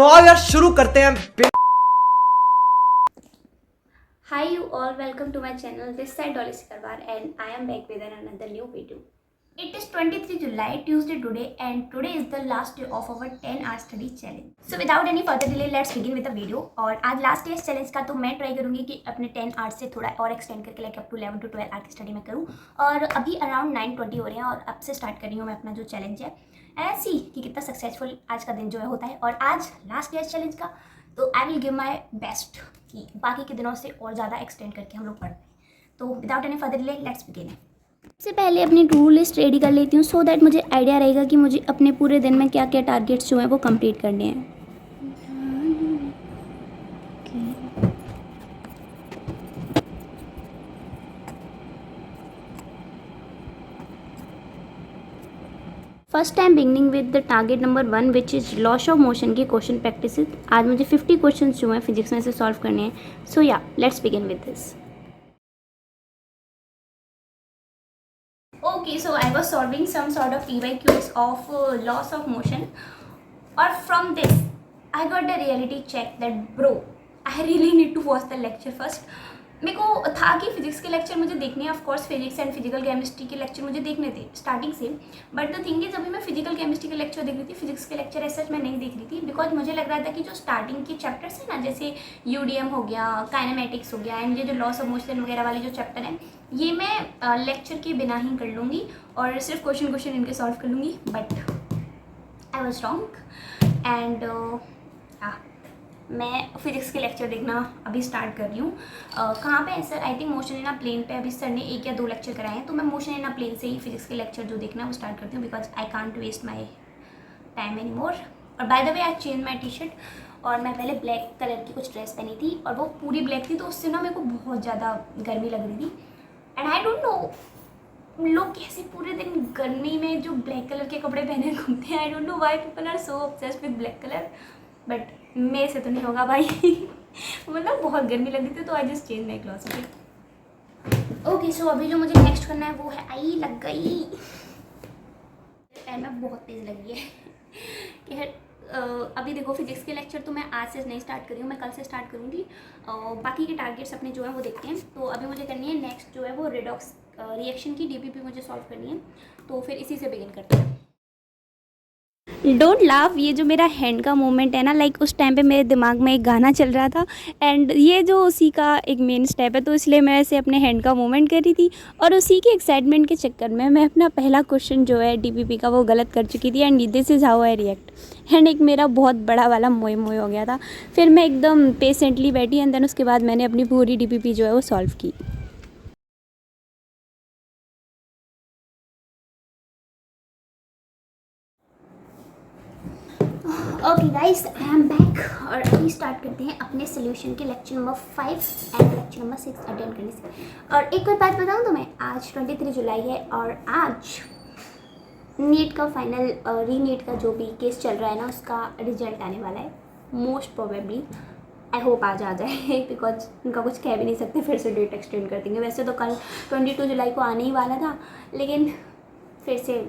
तो आओ यार शुरू करते हैं। Hi you all, welcome to my channel. This side Dolly Sikarwar and I am back with another new video. It is 23 July, Tuesday today, and today is the last day of our 10-hour study challenge. So without any further delay, let's begin with the video. और आज last day इस challenge का, तो मैं try करूँगी कि अपने 10 hours से थोड़ा और एक्सटेंड करके like up to 11 to 12 hour की स्टडी में करूँ। और अभी अराउंड 9:20 हो रहे हैं और अब से स्टार्ट कर रही हूँ मैं अपना जो चैलेंज है। एंड सी कि कितना सक्सेसफुल आज का दिन जो है होता है। और आज लास्ट डे इस चैलेंज का, तो I will give my best कि बाकी के दिनों से और ज़्यादा एक्सटेंड करके हम लोग पढ़ पाएँ। तो without any further delay let's begin. सबसे पहले अपनी टू लिस्ट रेडी कर लेती हूँ सो दैट मुझे आइडिया रहेगा कि मुझे अपने पूरे दिन में क्या क्या टारगेट्स जो हैं वो कंप्लीट करने हैं। First time beginning with the target number 1 which is loss of motion की क्वेश्चन प्रैक्टिस। आज मुझे 50 क्वेश्चन जो हैं फिजिक्स में से सॉल्व करने हैं। सो या let's begin with this. Okay, so I was solving some sort of PYQs of loss of motion, or from this I got the reality check that bro I really need to watch the lecture first. मेरे को था कि physics के lecture मुझे देखने हैं, of course physics and physical chemistry के lecture मुझे देखने थे स्टार्टिंग से, बट द थिंग इज अभी मैं फिजिकल केमिस्ट्री के लेक्चर देख रही थी, फिजिक्स के लेक्चर ऐसा मैं नहीं देख रही थी बिकॉज मुझे लग रहा था कि जो स्टार्टिंग के चैप्टर्स हैं ना, जैसे यूडीएम हो गया, काइनेमेटिक्स हो गया, एंड ये जो लॉस ऑफ मोशन वगैरह वाले जो चैप्टर हैं, ये मैं लेक्चर के बिना ही कर लूँगी और सिर्फ क्वेश्चन इनके सॉल्व कर लूँगी। But I was wrong and मैं फिजिक्स के लेक्चर देखना अभी स्टार्ट कर रही हूँ। कहाँ पे है sir? I think motion in a plane पे अभी सर ने 1 या 2 लेक्चर कराए हैं, तो मैं मोशन इन अ प्लेन से ही फिजिक्स के लेक्चर जो देखना है वो स्टार्ट करती हूँ because I can't waste my time any more. और by the way I change my T shirt, और मैं पहले ब्लैक कलर की कुछ ड्रेस पहनी थी और वो पूरी ब्लैक थी, तो उससे ना मेरे को बहुत ज़्यादा गर्मी लग रही थी। एंड आई डोंट नो लोग कैसे पूरे दिन गर्मी में जो ब्लैक कलर के कपड़े पहने घूमते हैं। I don't know why people are so obsessed with black colour, but मेरे से तो नहीं होगा भाई। मतलब बहुत गर्मी लग रही थी, तो I just change my cloth. Okay, so अभी जो मुझे नेक्स्ट करना है वो है आई लग गई एंड में बहुत तेज़ लगी है कि अभी देखो फिजिक्स के लेक्चर तो मैं आज से नहीं स्टार्ट करी हूँ, मैं कल से स्टार्ट करूँगी। बाकी के टारगेट्स अपने जो है वो देखते हैं। तो अभी मुझे करनी है नेक्स्ट जो है वो रेडॉक्स रिएक्शन की डीपीपी मुझे सॉल्व करनी है, तो फिर इसी से बिगिन करते हैं। डोंट लाफ, ये जो मेरा हैंड का मूवमेंट है ना, लाइक उस टाइम पे मेरे दिमाग में एक गाना चल रहा था एंड ये जो उसी का एक मेन स्टेप है, तो इसलिए मैं ऐसे अपने हैंड का मूवमेंट कर रही थी और उसी के एक्साइटमेंट के चक्कर में मैं अपना पहला क्वेश्चन जो है डीपीपी का वो गलत कर चुकी थी and this is how I react. And एक मेरा बहुत बड़ा वाला मोए मोए हो गया था। फिर मैं एकदम पेशेंटली बैठी एंड देन उसके बाद मैंने अपनी पूरी डीपीपी जो है वो सॉल्व की। Okay guys, I am back और अभी स्टार्ट करते हैं अपने सोल्यूशन के lecture number 5 and lecture number 6 attend करने से। और एक और बात बताऊं तो मैं, आज 23 जुलाई है और आज नीट का फाइनल री-नीट का जो भी केस चल रहा है ना, उसका रिजल्ट आने वाला है। मोस्ट प्रोबेबली आई होप आज आ जाए बिकॉज उनका कुछ कह भी नहीं सकते, फिर से डेट एक्सटेंड कर देंगे। वैसे तो कल 22 जुलाई को आने ही वाला था, लेकिन फिर से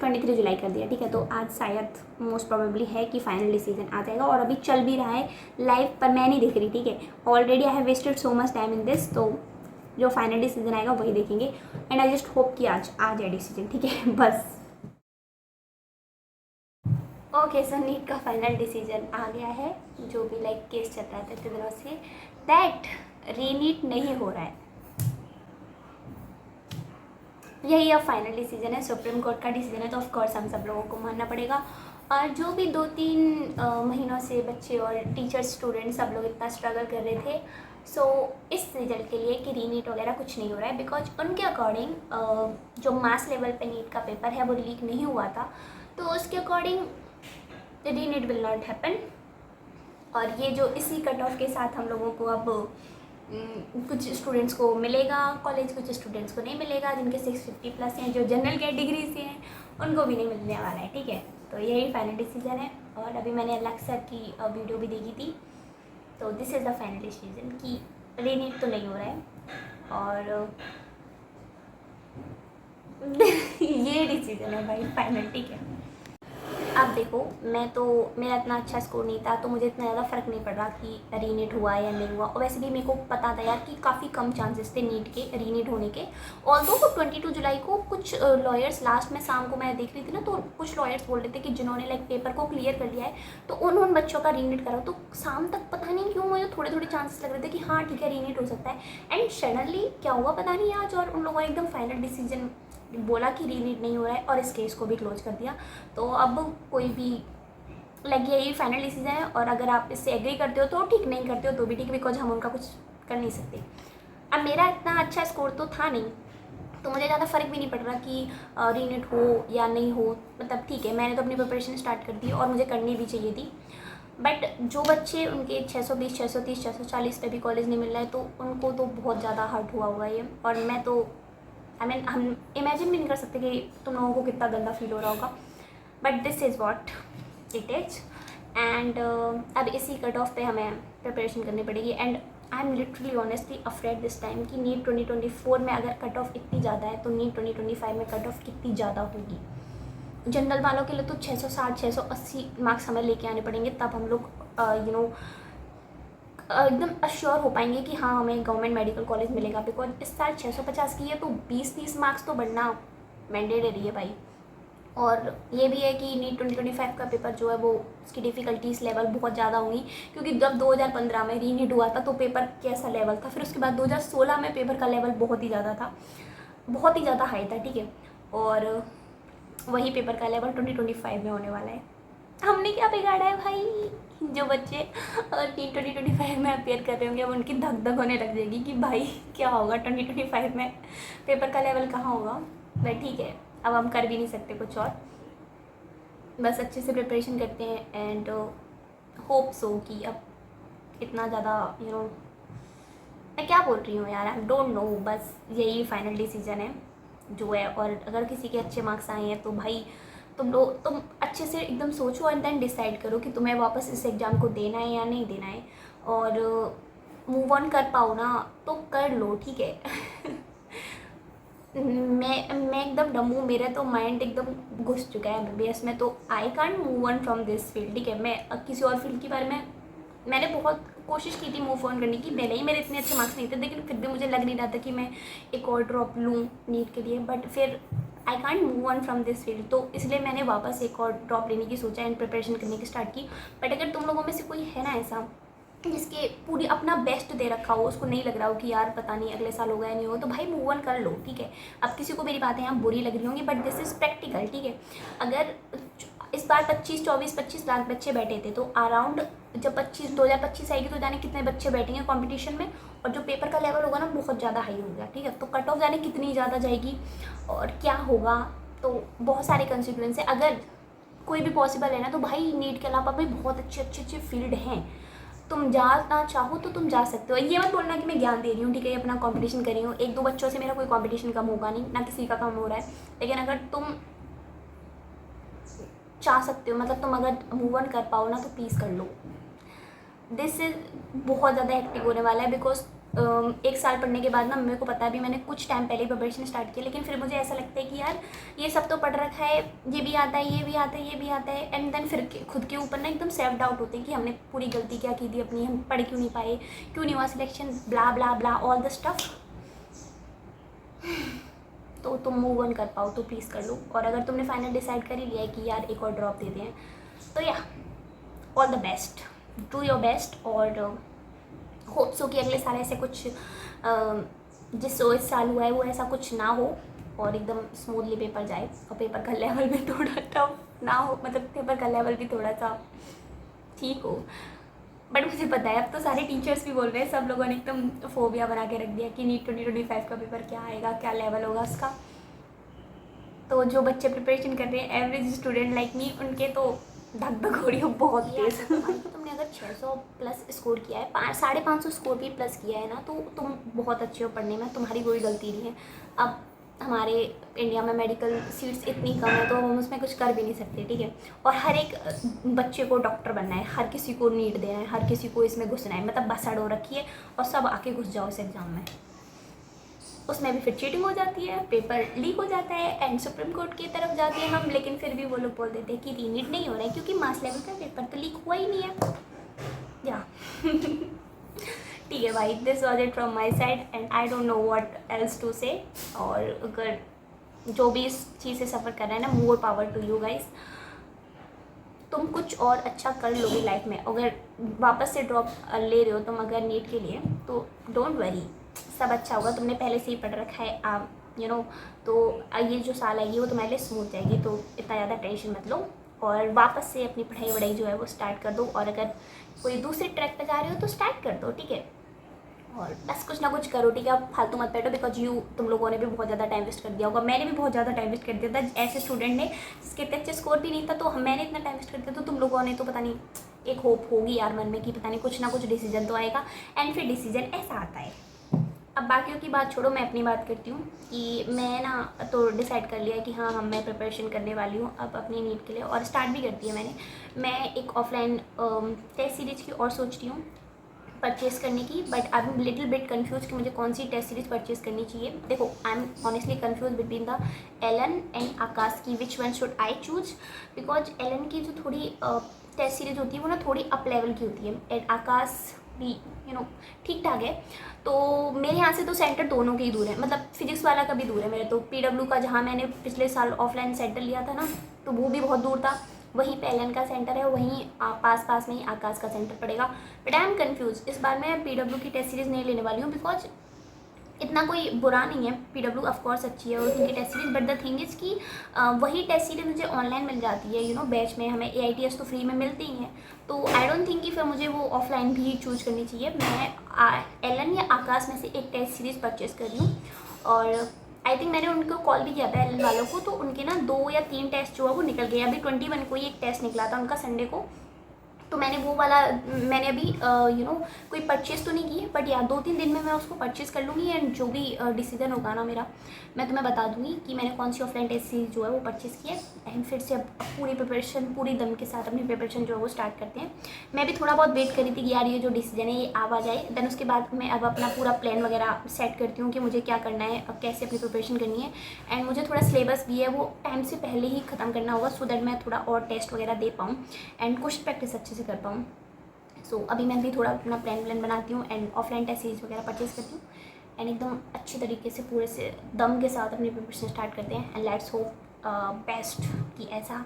23 जुलाई कर दिया। ठीक है, तो आज शायद मोस्ट प्रोबेबली है कि फाइनल डिसीजन आ जाएगा। और अभी चल भी रहा है लाइव, पर मैं नहीं देख रही। ठीक है, already I have wasted so much time in this, तो जो फाइनल डिसीजन आएगा वही देखेंगे एंड आई जस्ट होप कि आज आ जाए डिसीजन। ठीक है बस। ओके सर, नीट का फाइनल डिसीजन आ गया है। जो भी लाइक केस चल रहा था इतने दिनों से, दैट री-नीट नहीं हो रहा है, यही अब फाइनल डिसीजन है। सुप्रीम कोर्ट का डिसीजन है, तो ऑफ कोर्स हम सब लोगों को मानना पड़ेगा। और जो भी 2-3 महीनों से बच्चे और टीचर्स स्टूडेंट्स सब लोग इतना स्ट्रगल कर रहे थे, सो इस रिजल्ट के लिए कि री-नीट वगैरह कुछ नहीं हो रहा है, बिकॉज उनके अकॉर्डिंग जो मास लेवल पे नीट का पेपर है वो लीक नहीं हुआ था, तो उसके अकॉर्डिंग री-नीट विल नॉट हैपन। और ये जो इसी कट ऑफ के साथ हम लोगों को अब कुछ स्टूडेंट्स को मिलेगा कॉलेज, कुछ स्टूडेंट्स को नहीं मिलेगा। जिनके 650 प्लस हैं, जो जनरल कैटेगरी से हैं, उनको भी नहीं मिलने वाला है। ठीक है, तो यही फाइनल डिसीजन है। और अभी मैंने अलग सर की वीडियो भी देखी थी, तो this is the final decision कि री-नीट तो नहीं हो रहा है। और ये डिसीजन है भाई फाइनल। ठीक है, अब देखो, मेरा इतना अच्छा स्कोर नहीं था, तो मुझे इतना ज़्यादा फ़र्क नहीं पड़ रहा कि रीनीट हुआ या नहीं हुआ। और वैसे भी मेरे को पता था यार कि काफ़ी कम चांसेस थे नीट के रीनीट होने के। ऑल्दो 22 जुलाई को कुछ लॉयर्स, लास्ट में शाम को मैं देख रही थी ना, तो कुछ लॉयर्स बोल रहे थे कि जिन्होंने लाइक पेपर को क्लियर कर लिया है तो उन बच्चों का रीनीट करा। तो शाम तक पता नहीं क्यों मुझे थोड़े थोड़े चांसेस लग रहे थे कि हाँ ठीक है रीनीट हो सकता है। एंड सडनली क्या हुआ पता नहीं आज, और उन लोगों ने एकदम फाइनल डिसीजन बोला कि रीनीट नहीं हो रहा है और इस केस को भी क्लोज कर दिया। तो अब कोई भी लाइक यही फाइनल डिसीजन है, और अगर आप इससे एग्री करते हो तो ठीक, नहीं करते हो तो भी ठीक, बिकॉज हम उनका कुछ कर नहीं सकते। अब मेरा इतना अच्छा स्कोर तो था नहीं, तो मुझे ज़्यादा फ़र्क भी नहीं पड़ रहा कि रीनेट हो या नहीं हो। मतलब ठीक है, मैंने तो अपनी प्रिपरेशन स्टार्ट कर दी और मुझे करनी भी चाहिए थी। बट जो बच्चे उनके 620, 630, 640 पे भी कॉलेज नहीं मिल रहा है तो उनको तो बहुत ज़्यादा हर्ट हुआ होगा ये। और मैं तो हम इमेजिन भी नहीं कर सकते कि तुम लोगों को कितना गंदा फील हो रहा होगा। But this is what it is. And अब इसी कट ऑफ पे हमें प्रिपरेशन करनी पड़ेगी। And I am literally honestly afraid this time कि नीट 2024 में अगर कट ऑफ इतनी ज़्यादा है तो नीट 2025 में कट ऑफ कितनी ज़्यादा होगी। जनरल वालों के लिए तो 660, 680 मार्क्स हमें लेके आने पड़ेंगे, तब हम लोग एकदम अश्योर हो पाएंगे कि हाँ हमें गवर्नमेंट मेडिकल कॉलेज मिलेगा। बिकॉज इस साल 650 की है तो 20-30 मार्क्स तो बढ़ना मैंडेटरी है भाई। और ये भी है कि नीट 2025 का पेपर जो है वो उसकी डिफ़िकल्टीज़ लेवल बहुत ज़्यादा होंगी, क्योंकि जब 2015 में रीनीट हुआ था तो पेपर कैसा लेवल था, फिर उसके बाद 2016 में पेपर का लेवल बहुत ही ज़्यादा था, बहुत ही ज़्यादा हाई था, ठीक है। और वही पेपर का लेवल 2025 में होने वाला है। हमने क्या बिगाड़ा है भाई? जो बच्चे नीट 2025 में अपेयर कर रहे होंगे अब उनकी धक धक होने लग जाएगी कि भाई क्या होगा 2025 में, पेपर का लेवल कहाँ होगा। बट ठीक है, अब हम कर भी नहीं सकते कुछ और, बस अच्छे से प्रिपरेशन करते हैं। एंड होप सो कि अब इतना ज़्यादा मैं क्या बोल रही हूँ यार, आई डोंट नो, बस यही फाइनल डिसीजन है जो है। और अगर किसी के अच्छे मार्क्स आए हैं तो भाई तुम अच्छे से एकदम सोचो एंड देन डिसाइड करो कि तुम्हें वापस इस एग्ज़ाम को देना है या नहीं देना है। और मूव ऑन कर पाओ ना तो कर लो, ठीक है। मैं एकदम डम हूँ, मेरा तो माइंड एकदम घुस चुका है एमबीबीएस में, तो I can't move on from this field, ठीक है। मैं किसी और फील्ड के बारे में मैंने बहुत कोशिश की थी मूव ऑन करने की, भले ही मेरे इतने अच्छे मार्क्स नहीं थे, लेकिन फिर भी मुझे लग नहीं रहा था कि मैं एक और ड्रॉप लूँ नीट के लिए। बट फिर I can't move on from this field, तो इसलिए मैंने वापस एक और ड्रॉप लेने की सोचा एंड प्रिपरेशन करने की स्टार्ट की। बट अगर तुम लोगों में से कोई है ना ऐसा जिसके पूरी अपना बेस्ट दे रखा हो, उसको नहीं लग रहा हो कि यार पता नहीं अगले साल होगा या नहीं हो, तो भाई मूव ऑन कर लो, ठीक है। अब किसी को मेरी बातें यहाँ बुरी लग रही होंगी बट दिस इज़ प्रैक्टिकल, ठीक है। अगर इस बार 25 लाख बच्चे बैठे थे, तो अराउंड जब 2025 आएगी तो जाने कितने बच्चे बैठेंगे कंपटीशन में, और जो पेपर का लेवल होगा ना बहुत ज़्यादा हाई होगा, ठीक है। तो कट ऑफ जाने कितनी ज़्यादा जाएगी और क्या होगा, तो बहुत सारे कंसिक्वेंस है। अगर कोई भी पॉसिबल है ना तो भाई नीट के अलावा भी बहुत अच्छे फील्ड हैं, तुम जाना चाहो तो तुम जा सकते हो। ये मत बोलना कि मैं ज्ञान दे रही हूँ, ठीक है, अपना कंपटीशन कर रही हूँ, एक दो बच्चों से मेरा कोई कंपटीशन कम होगा नहीं, ना किसी का कम हो रहा है। लेकिन अगर तुम चाह सकते हो, मतलब तुम अगर मूव ऑन कर पाओ ना तो प्लीज़ कर लो। दिस इज़ बहुत ज़्यादा हेक्टिक होने वाला है, बिकॉज एक साल पढ़ने के बाद ना मेरे को पता है, अभी मैंने कुछ टाइम पहले प्रिपरेशन स्टार्ट की, लेकिन फिर मुझे ऐसा लगता है कि यार ये सब तो पढ़ रखा है, ये भी आता है, ये भी आता है, ये भी आता है। एंड देन फिर खुद के ऊपर ना एकदम सेल्फ डाउट होते हैं कि हमने पूरी गलती क्या की थी अपनी, हम पढ़ क्यों नहीं पाए, क्यों नहीं हुआ selection, blah blah blah all the stuff. तो तुम मूव ऑन कर पाओ तो प्लीज़ कर लो। और अगर तुमने फाइनल डिसाइड कर ही लिया है कि यार एक और ड्रॉप दे दें, तो या all the best, do your best. और होप सो कि अगले साल ऐसे कुछ जिस इस साल हुआ है वो ऐसा कुछ ना हो और एकदम स्मूथली पेपर जाए, और पेपर का लेवल भी थोड़ा टफ ना हो, मतलब पेपर का लेवल भी थोड़ा सा ठीक हो। बट मुझे पता है अब तो सारे टीचर्स भी बोल रहे हैं, सब लोगों ने एकदम फोबिया बना के रख दिया कि नीट 2025 का पेपर क्या आएगा, क्या लेवल होगा उसका। तो जो बच्चे प्रिपरेशन कर रहे हैं, एवरेज स्टूडेंट लाइक मी, उनके तो धक धक हो रही हो बहुत तेज। तुमने अगर 600 प्लस स्कोर किया है, 550 स्कोर भी प्लस किया है ना, तो तुम बहुत अच्छे हो पढ़ने में, तुम्हारी कोई गलती नहीं है। अब हमारे इंडिया में मेडिकल सीट्स इतनी कम है तो हम उसमें कुछ कर भी नहीं सकते, ठीक है। और हर एक बच्चे को डॉक्टर बनना है, हर किसी को नीट देना है, हर किसी को इसमें घुसना है, मतलब बस अड़ो रखी है और सब आके घुस जाओ इस एग्ज़ाम में। उसमें भी फिर चीटिंग हो जाती है, पेपर लीक हो जाता है एंड सुप्रीम कोर्ट की तरफ जाते हैं हम, लेकिन फिर भी वो लोग बोल देते हैं कि रीनीट नहीं हो रहा है क्योंकि मास लेवल का पेपर तो लीक हुआ ही नहीं है। या ठीक है भाई, this was it from my side and I don't know what else to say. और अगर जो भी इस चीज़ से सफ़र कर रहा है ना, more power to you guys. तुम कुछ और अच्छा कर लोगे लाइफ में। अगर वापस से ड्रॉप ले रहे हो तुम अगर नीट के लिए, तो डोंट वरी, सब अच्छा होगा। तुमने पहले से ही पढ़ रखा है आप, यू नो, तो ये जो साल आएगी वो तुम्हारे लिए स्मूथ जाएगी, तो इतना ज़्यादा टेंशन मत लो और वापस से अपनी पढ़ाई वढ़ाई जो है वो स्टार्ट कर दो। और अगर कोई दूसरे ट्रैक पे जा रहे हो तो स्टार्ट कर दो, ठीक है। और बस कुछ ना कुछ करो, ठीक है। आप फालतू मत बैठो, बिकॉज तुम लोगों ने भी बहुत ज़्यादा टाइम वेस्ट कर दिया होगा। मैंने भी बहुत ज़्यादा टाइम वेस्ट कर दिया था। ऐसे स्टूडेंट ने जिसके इतने अच्छे स्कोर भी नहीं था, तो मैंने इतना टाइम वेस्ट कर दिया, तो तुम लोगों ने तो पता नहीं, एक होप होगी यार मन में कि पता नहीं कुछ ना कुछ डिसीजन तो आएगा। एंड फिर डिसीजन ऐसा आता है। अब बाकियों की बात छोड़ो, मैं अपनी बात करती हूँ कि मैं ना तो डिसाइड कर लिया कि हाँ मैं प्रिपरेशन करने वाली हूँ अब अपनी नीट के लिए, और स्टार्ट भी कर दी है मैं एक ऑफलाइन टेस्ट सीरीज़ की और सोच रही हूँ परचेज़ करने की। But I am little bit confuse कि मुझे कौन सी टेस्ट सीरीज़ परचेज़ करनी चाहिए। देखो, I am honestly confuse between the Allen and Aakash की, which one should I choose. Because Allen की जो थोड़ी टेस्ट सीरीज़ होती है वो ना थोड़ी अप लेवल की होती है, एंड आकाश भी ठीक ठाक है। तो मेरे यहाँ से तो सेंटर दोनों के ही दूर है, मतलब फिजिक्स वाला का भी दूर है मेरे, तो पीडब्ल्यू का जहाँ मैंने पिछले साल ऑफलाइन सेंटर लिया था ना, तो वो भी बहुत दूर था। वहीं पे एलन का सेंटर है, वहीं पास में ही आकाश का सेंटर पड़ेगा। बट आई एम कन्फ्यूज, इस बार मैं पीडब्ल्यू की टेस्ट सीरीज़ नहीं लेने वाली हूँ, बिकॉज इतना कोई बुरा नहीं है। पीडब्ल्यू ऑफकोर्स अच्छी है और उनकी test series, but the thing is कि वही टेस्ट सीरीज़ मुझे ऑनलाइन मिल जाती है, बैच में हमें AITS तो फ्री में मिलती ही है। तो आई डोंट थिंक कि फिर मुझे वो ऑफलाइन भी चूज़ करनी चाहिए। मैं एलन या आकाश में से एक टेस्ट सीरीज़ परचेज़ कर रही हूँ। और आई थिंक मैंने उनको कॉल भी किया था एलन वालों को, तो उनके ना 2 या 3 टेस्ट जो है वो निकल गए। अभी 21 को ही एक टेस्ट निकला था उनका संडे को, तो मैंने वो वाला अभी कोई परचेज़ तो नहीं की है, बट या 2-3 दिन में मैं उसको परचेज़ कर लूँगी। एंड जो भी डिसीजन होगा ना मेरा, मैं तुम्हें बता दूँगी कि मैंने कौन सी ऑफलाइन टेस्ट सीरीज जो है वो परचेज़ की है। एंड फिर से अब पूरी प्रिपरेशन, पूरी दम के साथ अपनी प्रिपरेशन जो है वो स्टार्ट करते हैं। मैं भी थोड़ा बहुत वेट करी थी कि यार ये जो डिसीजन है ये आ जाए, देन उसके बाद मैं अब अपना पूरा प्लान वगैरह सेट करती हूँ कि मुझे क्या करना है, अब कैसे अपनी प्रिपरेशन करनी है। एंड मुझे थोड़ा सिलेबस भी है वो टाइम से पहले ही ख़त्म करना होगा, सो दैट मैं थोड़ा और टेस्ट वगैरह दे पाऊँ एंड कुछ प्रैक्टिस अच्छे से कर पाऊँ। सो अभी मैं भी थोड़ा अपना प्लान बनाती हूँ एंड ऑफलाइन टेस्ट सीरीज वगैरह परचेज़ करती हूँ। एंड एकदम अच्छे तरीके से पूरे से दम के साथ अपनी प्रिपरेशन स्टार्ट करते हैं। एंड लेट्स होप बेस्ट कि ऐसा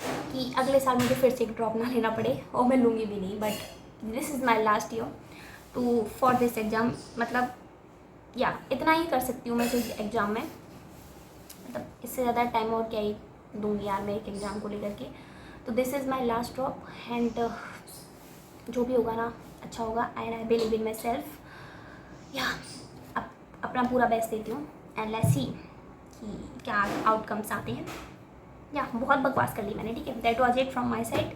कि अगले साल मुझे फिर से एक ड्रॉप ना लेना पड़े, और मैं लूँगी भी नहीं। But this is my last year too for this exam, मतलब या इतना ही कर सकती हूँ मैं इस एग्ज़ाम में, मतलब इससे ज़्यादा टाइम और क्या ही दूँगी यार मैं एक एग्ज़ाम को लेकर के। तो this is my last drop and जो भी होगा ना अच्छा होगा। And I believe in my self. या अपना पूरा बेस्ट देती हूँ एंड लेट्स सी कि क्या आउटकम्स आते हैं। या बहुत बकवास कर ली मैंने, ठीक है। That was it from my side.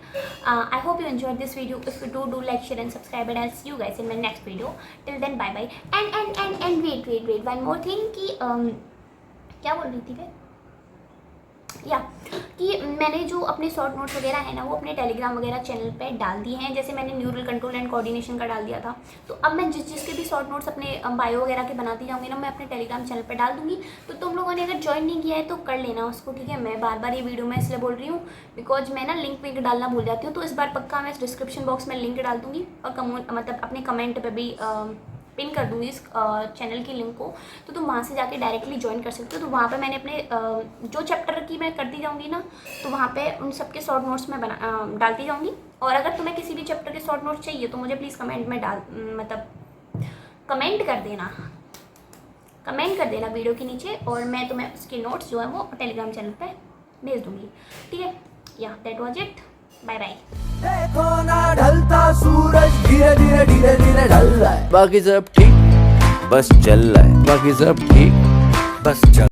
I hope you enjoy this video. If you do like, share and subscribe and I see you guys in my next video. Till then bye bye. And wait one more thing कि क्या बोल रही थी मैं, या कि मैंने जो अपने शॉर्ट नोट्स वगैरह है ना वो अपने टेलीग्राम वगैरह चैनल पे डाल दिए हैं। जैसे मैंने न्यूरल कंट्रोल एंड कोऑर्डिनेशन का डाल दिया था, तो अब मैं जिसके भी शॉर्ट नोट्स अपने बायो वगैरह के बनाती जाऊँगी ना, मैं अपने टेलीग्राम चैनल पे डाल दूँगी। तो तुम लोगों ने अगर ज्वाइन नहीं किया है तो कर लेना उसको, ठीक है। मैं बार बार ये वीडियो में इसलिए बोल रही हूँ बिकॉज मैं ना लिंक डालना भूल जाती हूँ, तो इस बार पक्का मैं डिस्क्रिप्शन बॉक्स में लिंक डाल दूँगी और मतलब अपने कमेंट पर भी पिन कर दूँगी इस चैनल की लिंक को, तो तुम वहाँ से जाके डायरेक्टली ज्वाइन कर सकते हो। तो वहाँ पे मैंने अपने जो चैप्टर की मैं करती जाऊँगी ना, तो वहाँ पे उन सब के शॉर्ट नोट्स में डालती जाऊँगी। और अगर तुम्हें किसी भी चैप्टर के शॉर्ट नोट्स चाहिए तो मुझे प्लीज़ कमेंट में कमेंट कर देना वीडियो के नीचे, और मैं तुम्हें उसके नोट्स जो है वो टेलीग्राम चैनल पर भेज दूँगी, ठीक है। या that was it, bye bye. देखो ना ढलता सूरज धीरे धीरे धीरे धीरे ढल रहा है, बाकी सब ठीक बस चल रहा है, बाकी सब ठीक बस चल